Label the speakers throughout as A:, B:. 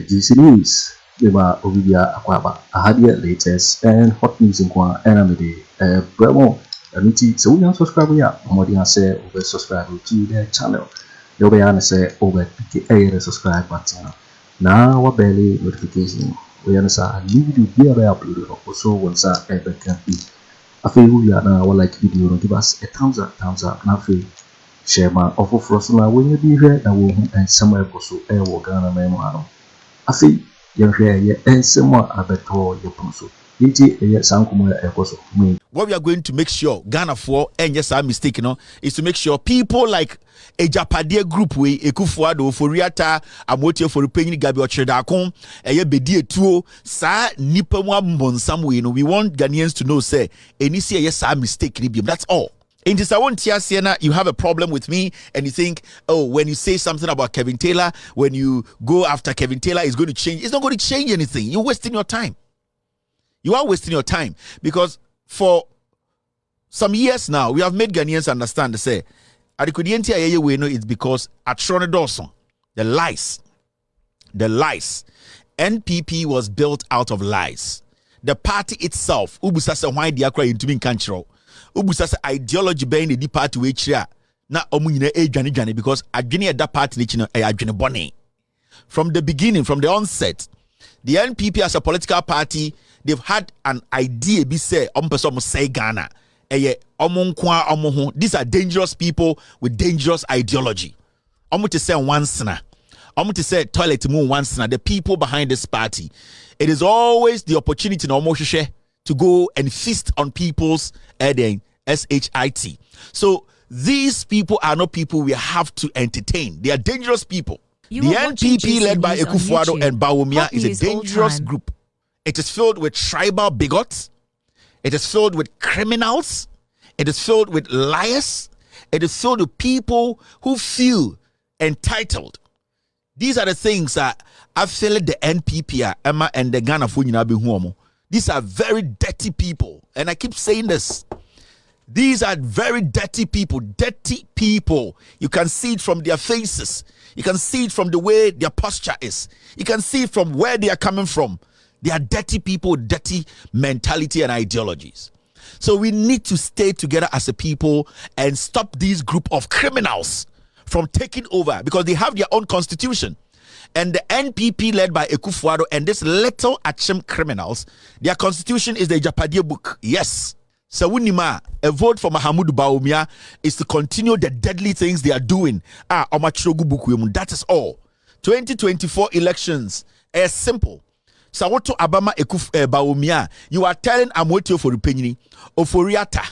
A: ICGC News. Leba Ovia Akwaba, Ahadia latest and hot news in Kwa Enamide, Bremo, Amiti, so we are subscribing up. Modia say over subscribe to their channel. Yobayana say over PKA subscribe button. Now, what barely notification. We understand a new video be uploaded also once I ever can be. I feel we are now like video, give us a thumbs up, and I feel share my offer for us now when you be here and somewhere also air Ghana Memo. I feel you're here and somewhere I better your ponso.
B: What we are going to make sure Ghana for and yes I'm mistaken is to make sure people like Agyapadie group we Akufo addo Ofori Atta Amotie Ofori Penyin Gabi Ochredakon eye bedie tuo sa nipa mu ambonsam we we want Ghanaians to know say any say yes I'm mistaken. That's all. In this, I want Siena, you have a problem with me and you think, oh, when you say something about Kevin Taylor, when you go after Kevin Taylor, it's going to change. It's not going to change anything. You're wasting your time. You are wasting your time because for some years now, we have made Ghanaians understand to say, it's because the lies. NPP was built out of lies. The party itself, why they are into being control. Ubusasa ideology being the party which na omunyine dwane because adwene that party no adwene bone. From the beginning, from the onset, the NPP as a political party, they've had an idea be say say Ghana these are dangerous people with dangerous ideology. To say once na to say toilet mu once na the people behind this party. It is always the opportunity to go and feast on people's SHIT. So these people are not people we have to entertain. They are dangerous people. The NPP led by Akufo addo and Bawumia is a dangerous group. It is filled with tribal bigots. It is filled with criminals. It is filled with liars. It is filled with people who feel entitled. These are the things that I feel the NPP Emma and the Ghana Funyina. These are very dirty people. And I keep saying this. These are very dirty people. Dirty people. You can see it from their faces. You can see it from the way their posture is. You can see it from where they are coming from. They are dirty people, dirty mentality and ideologies. So we need to stay together as a people and stop these group of criminals from taking over because they have their own constitution. And the NPP led by Akufo addo and this little Achim criminals, their constitution is the Agyapadie book. Yes. So a vote for Mahamudu Bawumia is to continue the deadly things they are doing. That is all. 2024 elections are simple. So what to Abama Bawumia, you are telling Amotie Ofori Penyin, Ofori Atta,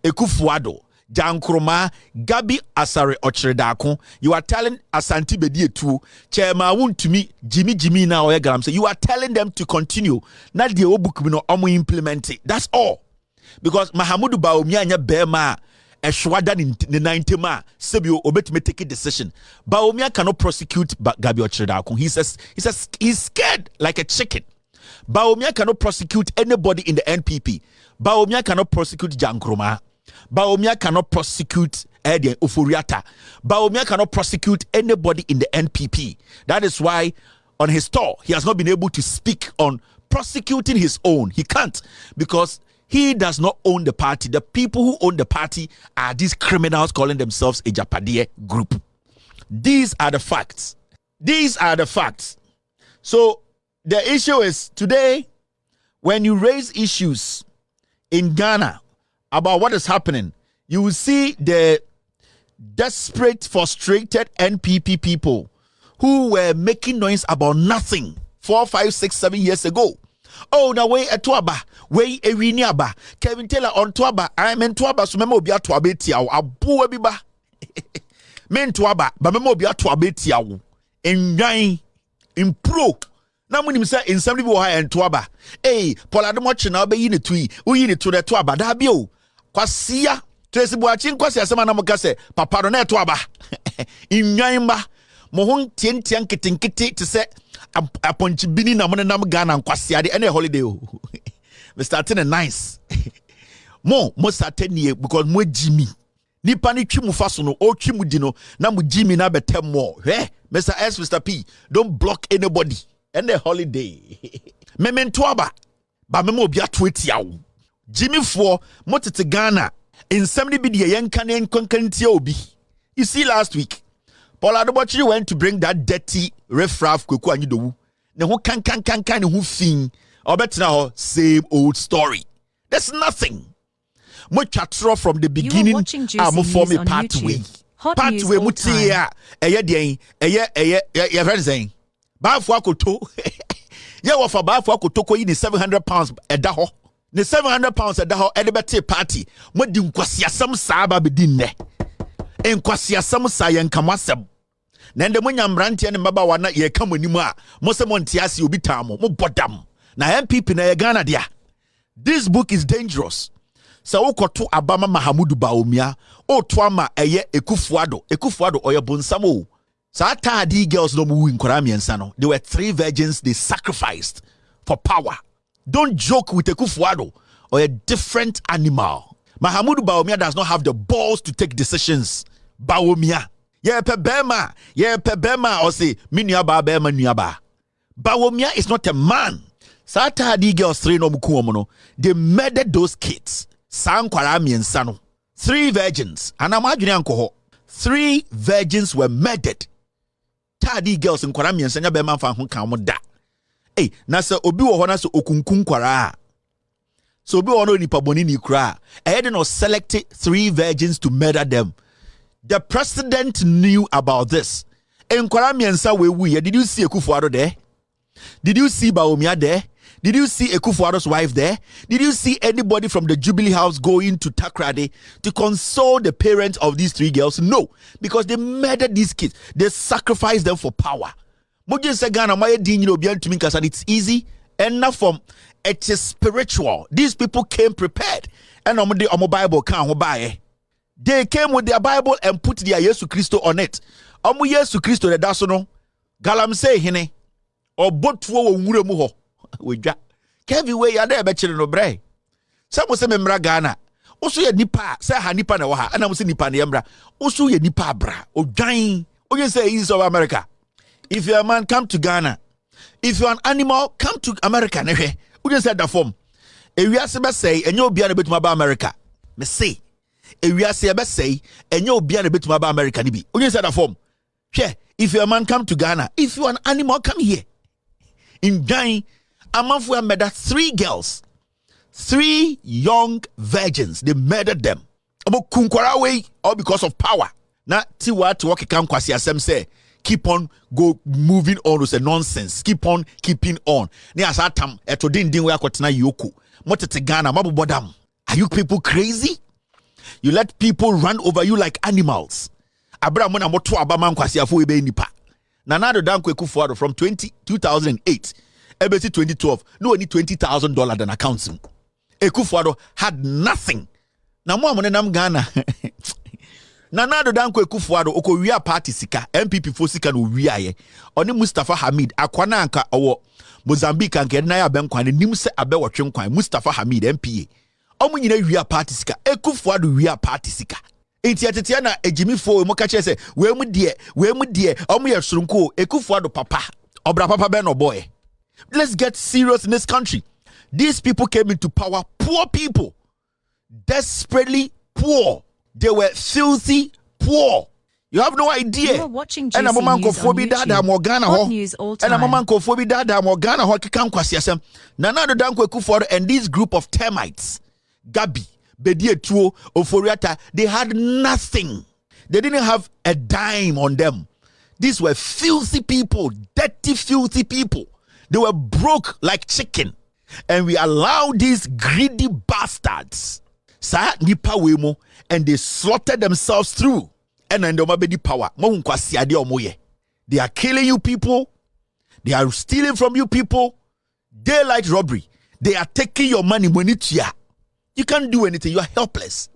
B: Akufo addo, Jankroma, Gabi Asare Ochredakon, you are telling Asante Bedie too, Chairman won to me, Jimmy now galamsey. You are telling them to continue. Not the book we know implement it. That's all. Because Mahamudu Bawumia nya bema eshwada in the 90 ma sebio obetime take a decision. Bawumia cannot prosecute Gabi Ochredakon. He says he's scared like a chicken. Bawumia cannot prosecute anybody in the NPP. Bawumia cannot prosecute Jankroma. Bawumia cannot prosecute Ofori Atta. Bawumia cannot prosecute anybody in the NPP. That is why on his tour he has not been able to speak on prosecuting his own. He can't because he does not own the party. The people who own the party are these criminals calling themselves a Agyapadie group. These are the facts. These are the facts. So the issue is today, when you raise issues in Ghana about what is happening, you will see the desperate, frustrated NPP people who were making noise about nothing 4, 5, 6, 7 years ago. Oh, now way a tuaba, way a winiaba. Kevin Taylor on tuaba. I am in tuaba, so memo be a tuabetia, a boo biba. Men tuaba, but memo be a tuabetia. In nine, in pro. Now, when you say in some people and tuaba, hey, Poladomoch now be in a tree, we in it to the tuaba, dabio. Kwasia, Tracy Boachin, Kwasia, some anamokase, Papa don't tuaba. In Yamba, Mohun Tian Kitty to say. Upon Chibini Namonam Ghana and Kwasiade any holiday. We starting a nice. More certainly because more Jimmy. Nipani Chimu Fasono or Chimudino, Namu Jimmy Nabe 10 more. Hey, Mr. S, Mr. P, don't block anybody. and a holiday. Mementoaba, but memo be a tweet yaw. Jimmy for Motete Ghana in 70 BD Yankan Konkanti Obi. You see, last week, Paul Adobochi went to bring that dirty riffraff Kweku Annan. Ne who can who fin or better now same old story. There's nothing. Much chatro from the beginning. I'm for me pathway. Pathway mutia. Friends saying. Bafwa Akoto. Yeah, what for Bafwa Akoto ko yi 700 pounds a daho. Ne 700 pounds a daho elebete party. Mo di nkwasiasam saa ba bedin ne. Nkwasiasam saa yen kamasem. Na ndem nyambrante ne maba na ye ka monimu a mo se mo ntiase obi tamo mo bodam na MPP na ye Ghana dia. This book is dangerous. Sa wokoto abama Mahamudu Bawumia o to ama eye Akufo addo oye bonsamo. Sa Tadi girls no mu nkora miensa no. There were 3 virgins they sacrificed for power. Don't joke with Akufo addo or a different animal. Mahamudu Bawumia does not have the balls to take decisions. Bawumia yeah, pebema or say minyaba bema nyaba. Bawumia is not a man. Satadi girls 3 no mukuomono. They murdered those kids. Sankwara miensano. 3 virgins. And I'm arguing 3 virgins were murdered. Tadi girls in kwara miensanya bema fan hun kan mo da. Hey, na se obi wo ho na se okunkun kwara. So obi wo no nipa boni ni kra. I had no selected 3 virgins to murder them. The president knew about this. In Mensah we did you see Akufo addo there? Did you see Bawumia there? Did you see Akufo addo's wife there? Did you see anybody from the Jubilee House going to Takrade to console the parents of these 3 girls? No, because they murdered these kids. They sacrificed them for power. It's easy and not from it is spiritual. These people came prepared. And on Bible can't buy. They came with their Bible and put their Yesu Christo on it. Omu Yesu Christo de dasono galamsey hene or botwo wo nwure mu ho. Wedwa. Kevi we ya da be kire no bre. Samo se memra Ghana. Oso ye nipa, se ha nipa na wo ha. Ana mo se nipa na yemra. Oso ye nipa bra. Odwan. Onye say east of America. If you're a man, come to Ghana. If you're an animal, come to America. Nehe. Onye say that form. Ewiase be say enye obi na betuma ba America. Me say Ewiase be say enye obi na betuma ba America ni bi. Onye say that form. If you're a man, come to Ghana. If you're an animal, come here. In Ghana, Amanfo murdered 3 girls, 3 young virgins. They murdered them. All because of power. Now, Tiwa to work can kwasi asem say keep on moving on with nonsense. Keep on keeping on. Ni asatam eto din we akotena yoku. Motete Ghana mabobodam. Are you people crazy? You let people run over you like animals. Abra mona moto abama kwasi afo ebe nipa. Nanado dan Kweku Addo from 2008 ebesi 2012 no only $20,000 than accounts. Akufo Addo had nothing. Na mo amone nam Ghana. Nanado dan Kweku Addo okowia party sika MPP fo sika no wia ye. Oni Mustafa Hamid akwana anka owo Mozambique anka na ya benkwan nim se abewotwe nkwan Mustafa Hamid MPA. Omo nyina wia party sika Akufo Addo wia party sika. Enti atetia na ejimi fo mo ka kire se we mu de omo ye surunko Akufo Addo papa obra papa be no boy. Let's get serious in this country. These people came into power, poor people, desperately poor. They were filthy poor. You have no idea.
C: You're watching GC News on YouTube. Hot news all time.
B: And a man Morgana ho kekam kwasiasem. Nanado dan Kweku Addo and this group of termites, Gabi, Déadly, Ofori Atta, they had nothing. They didn't have a dime on them. These were filthy people, dirty, filthy people. They were broke like chicken. And we allowed these greedy bastards and they slaughtered themselves through. And then they power. They are killing you people. They are stealing from you people. Daylight robbery. They are taking your money. You can't do anything. You are helpless.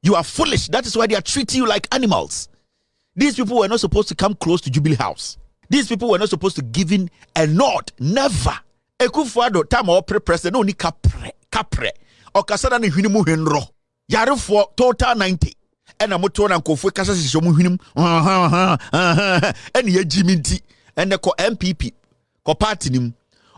B: You are foolish. That is why they are treating you like animals. These people were not supposed to come close to Jubilee House. These people were not supposed to give in a nod. Never. Akufo Addo time or president no ni kapre. Okasada ni hwini mu hwenro. Yare for total 90. ena moto na nkofo kasa sisi omo hwinim ene ye jiminti ene ko MPP ko party nim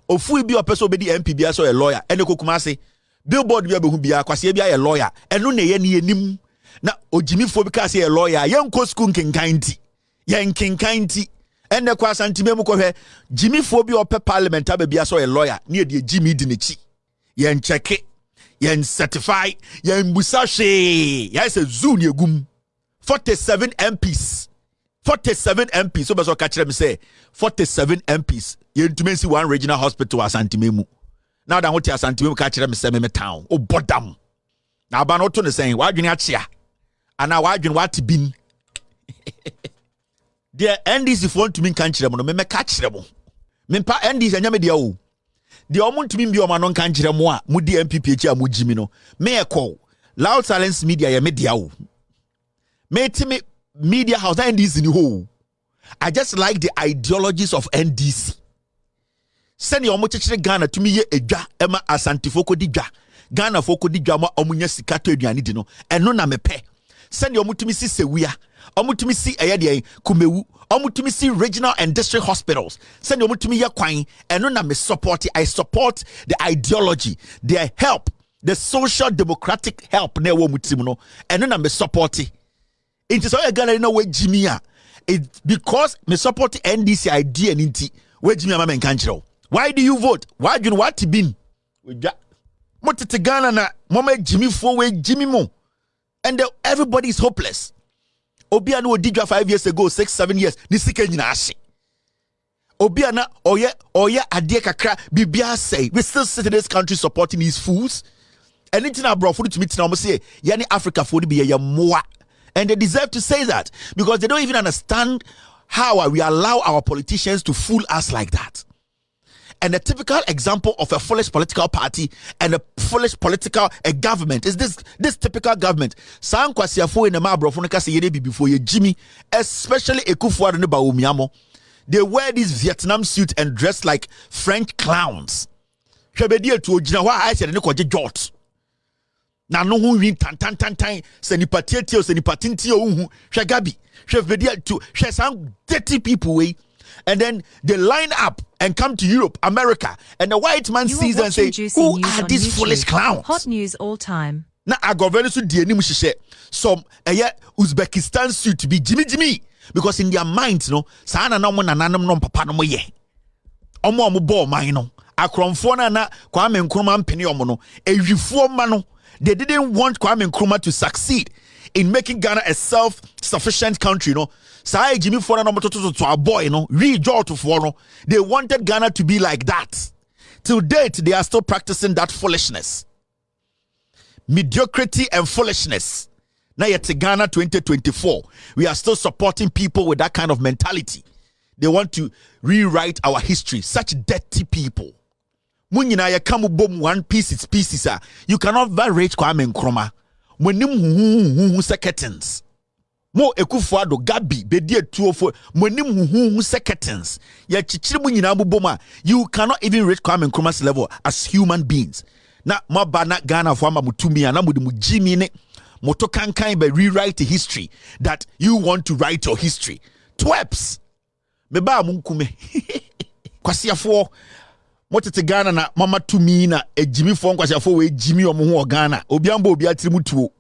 B: ofu bi opeso obedi MPP aso a lawyer ene kokuma ase billboard bi abehu bia kwase bia a lawyer eno na ye ne yenim na ojimifo bi ka ase a lawyer yenko school kenkanti yenkenkanti ene kwa santimemu ko hwe jimifo bi ope parliament abia aso a lawyer ne de jimi di nechi yen check yen certify yen busa hwe ya se zoo ne egum 47 MPs so beso ka kire me say 47 MPs yen tumensi one regional hospital asantimemu now that what asantimemu ka kire me say me town o bodam na aba no to ne say wadwene achia ana wadwene what bin the NDC phone to me kan kire mo no me ka kire mo me pa NDC anya me dia o the omuntu mi bi o ma no kan kire mo a mu di MPP echi a mu jimi no me e call loud silence media ya media o me timi media house NDC ni ho I just like the ideologies of NDC send your mochechire Ghana to me ye edwa ema asantifo ko digwa Ghana fo ko digwa ma omunya sika to aduane di no eno na mepe send your mutumi si sewia omutumi si eyede kumewu omutumi si regional and district hospitals send your mutumi ye kwan eno na me support I support the ideology their help the social democratic help na wo mutim no eno na me support it is all Ghana no we jimi a it because me support NDC idea ninti we jimi ama men kanchiro why do you vote why do you want to be we motete Ghana na mama jimi fo we jimi mo and everybody is hopeless obia na odigwa 5 years ago 6-7 years ni sika nyina ahye obia na oye ade kakra bibia say we still sit in this country supporting these fools anything abroad for to meet na say yani Africa for be ya moa. And they deserve to say that because they don't even understand how we allow our politicians to fool us like that. And a typical example of a foolish political party and a foolish political government is this typical government. San kwasiafo in the mabro fonika se yede before ye Jimmy, especially Akufo addo ne Bawumia. They wear this Vietnam suit and dress like French clowns. Hwebedie to ogina wa I said ne koje jot. Na no hu win tan se ni patietio se ni patinti ohu hwe gabi hwe vedia to hwe some dirty people way and then they line up and come to Europe, America, and the white man sees and say, who are these YouTube foolish clowns?
C: Hot news all time.
B: Na agoveni su die ni mu hye some Uzbekistan suit to be Jimmy because in their minds no sa na no nananom no papa no ye omo ball man no akromfo na Kwame Nkrumah mpene omo no ehwifo ma no. They didn't want Kwame Nkrumah to succeed in making Ghana a self-sufficient country, no. Say Jimmy for to a boy, no. They wanted Ghana to be like that. Till date, they are still practicing that foolishness, mediocrity and foolishness. Now yet Ghana 2024, we are still supporting people with that kind of mentality. They want to rewrite our history. Such dirty people. Munyina ya kamu bom one pieces you cannot rate Kwame Nkrumah monim seconds mo Akufo addo gabi bedie 204 monim seconds ya chichiri munyina bom you cannot even rate Kwame Nkrumah's level as human beings na mabana Ghana for ama mutumi na mudi mujimi ne moto kankan be rewrite history that you want to write your history TWERPs meba munkume kwasiafo motete Ghana na mama tumi na ejimi fo nkwasiafo we ejimi omo ho Ghana obiambo obi atiri mutuo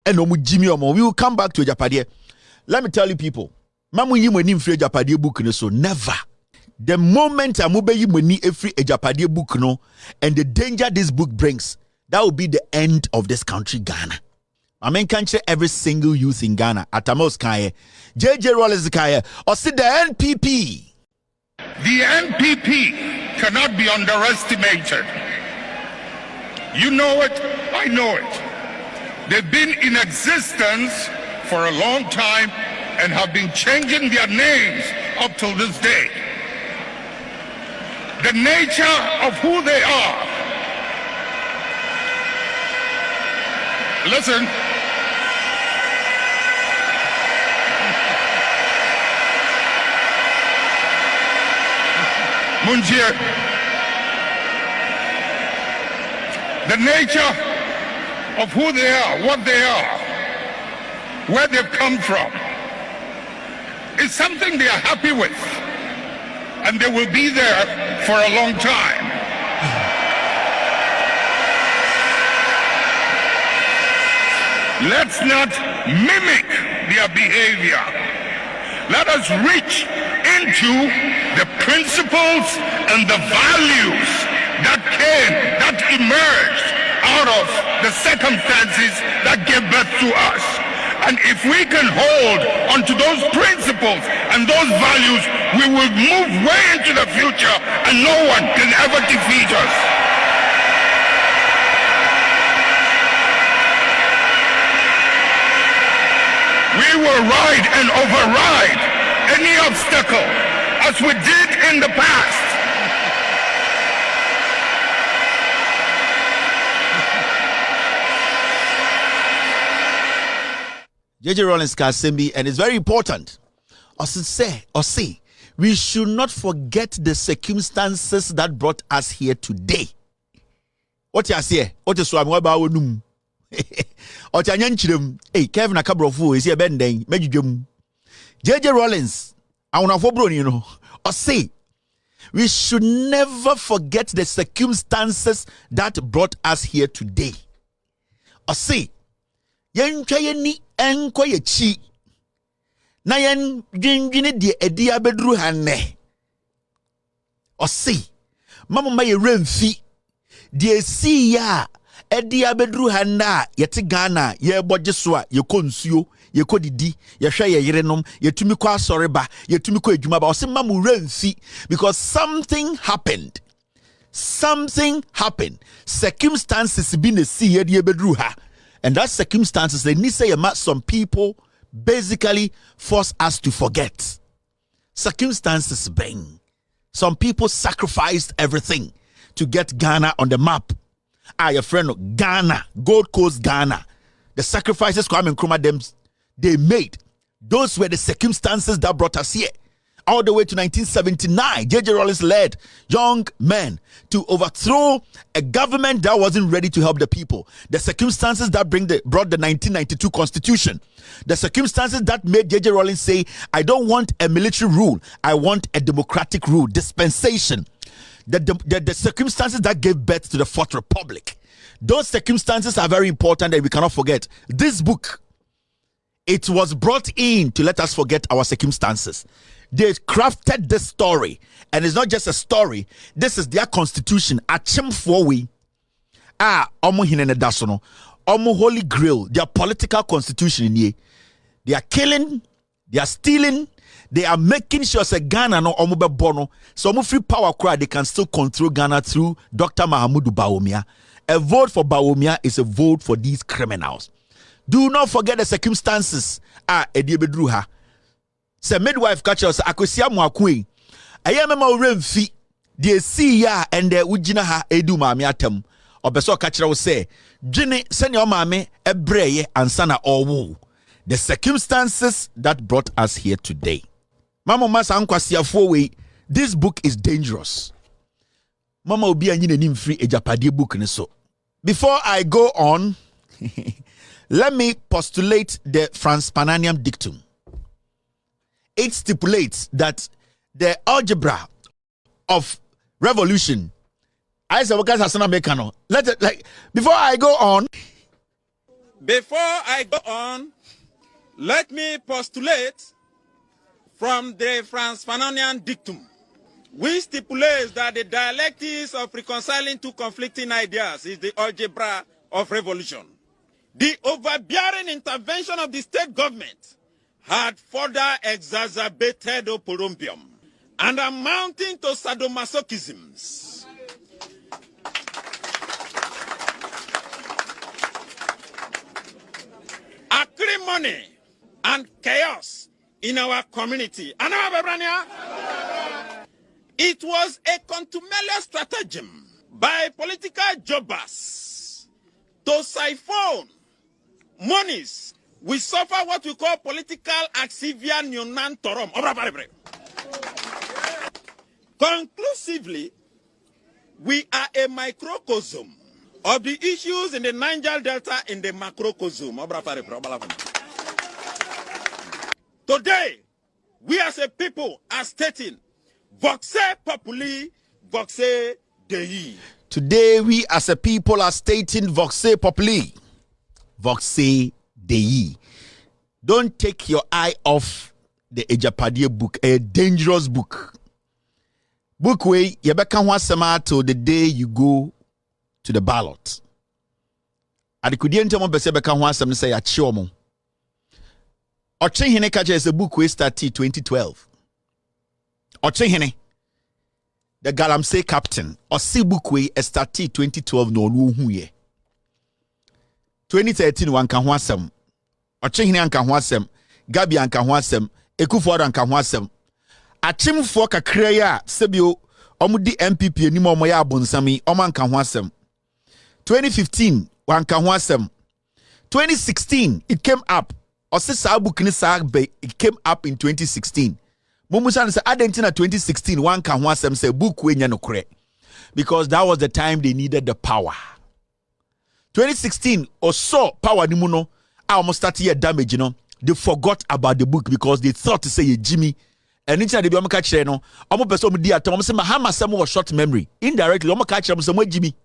B: eno mu jimi omo. We will come back to Agyapadie. Let me tell you people, mamu yi mani mfiri Agyapadie book no so never. The moment amobe yi mani efri Agyapadie book no and the danger this book brings, that will be the end of this country Ghana. I mean can't every single youth in Ghana atamos kaye JJ Rollins kaye or see the NPP.
D: The NPP cannot be underestimated. You know it, I know it. They've been in existence for a long time and have been changing their names up till this day. The nature of who they are. Listen. Munjir, the nature of who they are, what they are, where they've come from. It's something they are happy with, and they will be there for a long time. Let's not mimic their behavior. Let us reach into the principles and the values that emerged out of the circumstances that gave birth to us. And if we can hold onto those principles and those values, we will move way into the future and no one can ever defeat us. We will ride and override any obstacle as we did in the past.
B: J.J. Rollins Kasembi, and it's very important. Say, we should not forget the circumstances that brought us here today. What you say? What you swam about num? Hey, Kevin Akabrofu is here bending, Majum. J.J. Rollins, I want to bro, you know. Or say, we should never forget the circumstances that brought us here today. Or say, yen chayeni enko ye chi na yen dwindwene de adi abedru hanne. Or say, mama ye remfi de si ya adi abedru hanna yete Ghana ye boje so a ye konsuo ye kodidi ye hwe ye yerenom ye tumi kwa soreba ye tumi kwa adwuma ba o se mama remfi because something happened. Circumstances be ne si ye de abedru ha. And that circumstances, they need say some people basically force us to forget. Circumstances bang. Some people sacrificed everything to get Ghana on the map. Your friend Ghana, Gold Coast Ghana. The sacrifices Kwame Nkrumah them they made. Those were the circumstances that brought us here. All the way to 1979, J.J. Rollins led young men to overthrow a government that wasn't ready to help the people. The circumstances that brought the 1992 constitution. The circumstances that made J.J. Rollins say, I don't want a military rule. I want a democratic rule, dispensation. The circumstances that gave birth to the Fourth Republic. Those circumstances are very important and we cannot forget. This book, it was brought in to let us forget our circumstances. They crafted this story, and it's not just a story. This is their constitution. Omu Hinene Dasono, Omu Holy Grail, their political constitution. They are killing, they are stealing, they are making sure that Ghana no Omu Bono. So Omu free power cry, they can still control Ghana through Dr. Mahamudu Bawumia. A vote for Bawumia is a vote for these criminals. Do not forget the circumstances. Ediebedruha. Say midwife catch us akosia mo akui ayemema oremfi de si ya and the ugina ha edu maame atam obeso catch us say dwene sene o maame ebreye ansana owo. The circumstances that brought us here today. Mama masa ankwasiafo we, this book is dangerous. Mama obi anyi nanim free Agyapadie book ni so. Before I go on, let me postulate the Franz-Pananian dictum. It stipulates that the algebra of revolution. I said, before I go on,
E: let me postulate from the Franz-Pananian dictum, which stipulates that the dialectics of reconciling two conflicting ideas is the algebra of revolution. The overbearing intervention of the state government had further exacerbated oporompium and amounting to sadomasochisms. Acrimony and chaos in our community. It was a contumelious stratagem by political jobbers to siphon monies. We suffer what we call political axivia nunan torum. Conclusively, we are a microcosm of the issues in the Niger Delta in the macrocosm. Today, we as a people are stating, voxe populi, voxe Dei.
B: Today, we as a people are stating voxe populi, voxe Dei. Don't take your eye off the Agyapadie book, a dangerous book. Book way, you beka ho asema till the day you go to the ballot. Adikudie mo bese beka ho asem say ya chi omo. Okyehene kaje is a book we started 2012. Okyehene, the galamsey captain, or see book we started 2012 no hu ye. 2013 wan ka ho asem. Okyehene anka ho asem, Gabi anka ho asem, Akufo addo anka ho asem. Achimfo kakra ya sebio omudi MPP anim omo ya abonsami omo anka ho asem. 2015 wan ka ho asem. 2016 it came up. Osisa book ni sa be it came up in 2016. Mumusa say adentina 2016 wan ka ho asem say book we nya no kore. Because that was the time they needed the power. 2016 also power ni mu no almost start year damage, you know. They forgot about the book because they thought to say Jimmy. And in the Bioma catch no, almost person di atom say Mahama some was short memory. Indirectly, almost catch them some Jimmy.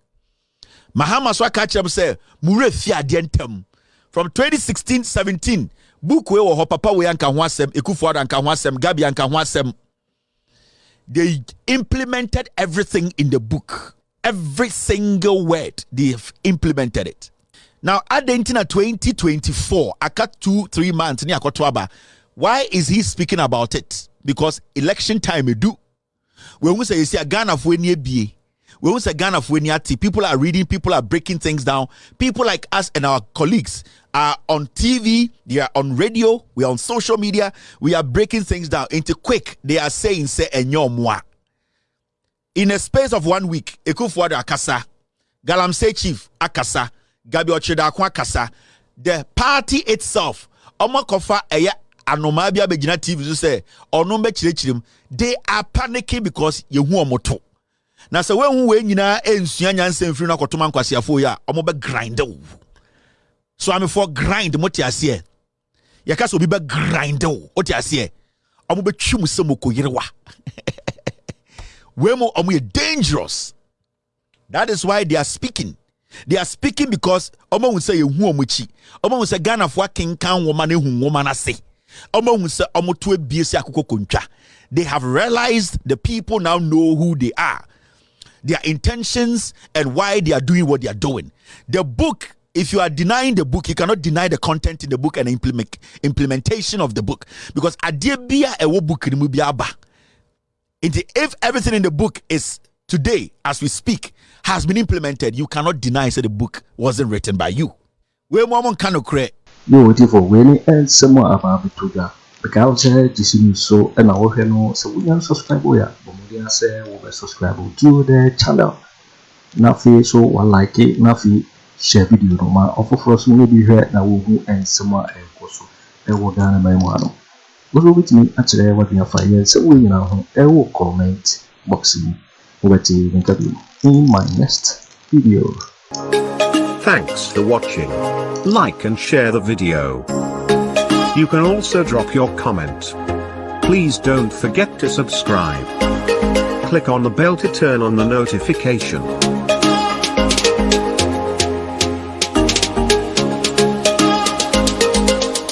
B: Mahama so catch them say Mure fia dientem. From 2016-17, book we wo papa we anka ho asem, Akufo addo anka ho asem, Gabi anka ho asem. They implemented everything in the book. Every single word, they've implemented it. Now, adentina 2024, I cut 2-3 months ni Akoto aba. Why is he speaking about it? Because election time we do. When we say you see a Ghana for any BA, when we say Ghana for any ati, people are reading, people are breaking things down. People like us and our colleagues are on TV, they are on radio, we are on social media, we are breaking things down into quick. They are saying say enyo moi. In a space of 1 week, Akufo addo akasa, galamsey chief akasa, Gabi Ochedakwa akasa. The party itself, omakofa eya anomabia begina TV so say ono be chirechirim. They are panicking because ye hu omoto. Na se when we nyina ensua nyansa mfiri na kotoma nkwasiafo ya omo be grind. So I'm for grind moti ase. Yaka so bi be grind oti ase. Omo be twum se moko yerewa. We mo omo dangerous. That is why they are speaking. They are speaking because omo will say hu omochi. Omo will say Ghana for kinkan woman ehu woman ase. Omo will say omo to ebiesi akoko kontwa. They have realized the people now know who they are, their intentions and why they are doing what they are doing. The book, if you are denying the book, you cannot deny the content in the book and implementation of the book. Because adebia ewo book ni mu bia ba. If everything in the book is today, as we speak, has been implemented, you cannot deny that the book wasn't written by you. We mom can cre.
A: You waiting for when and someone about Bituga. Because Jisinu so and our no so we can subscribe ya. Bomudia say we subscribe to the channel. Nafi so one like it, Nafi share video no ma of us maybe here na who and someone and koso. E wo Ghana my mwano. Go with me actually what you find so we now e wo comment boxing. In my next video.
F: Thanks for watching. Like and share the video. You can also drop your comment. Please don't forget to subscribe. Click on the bell to turn on the notification.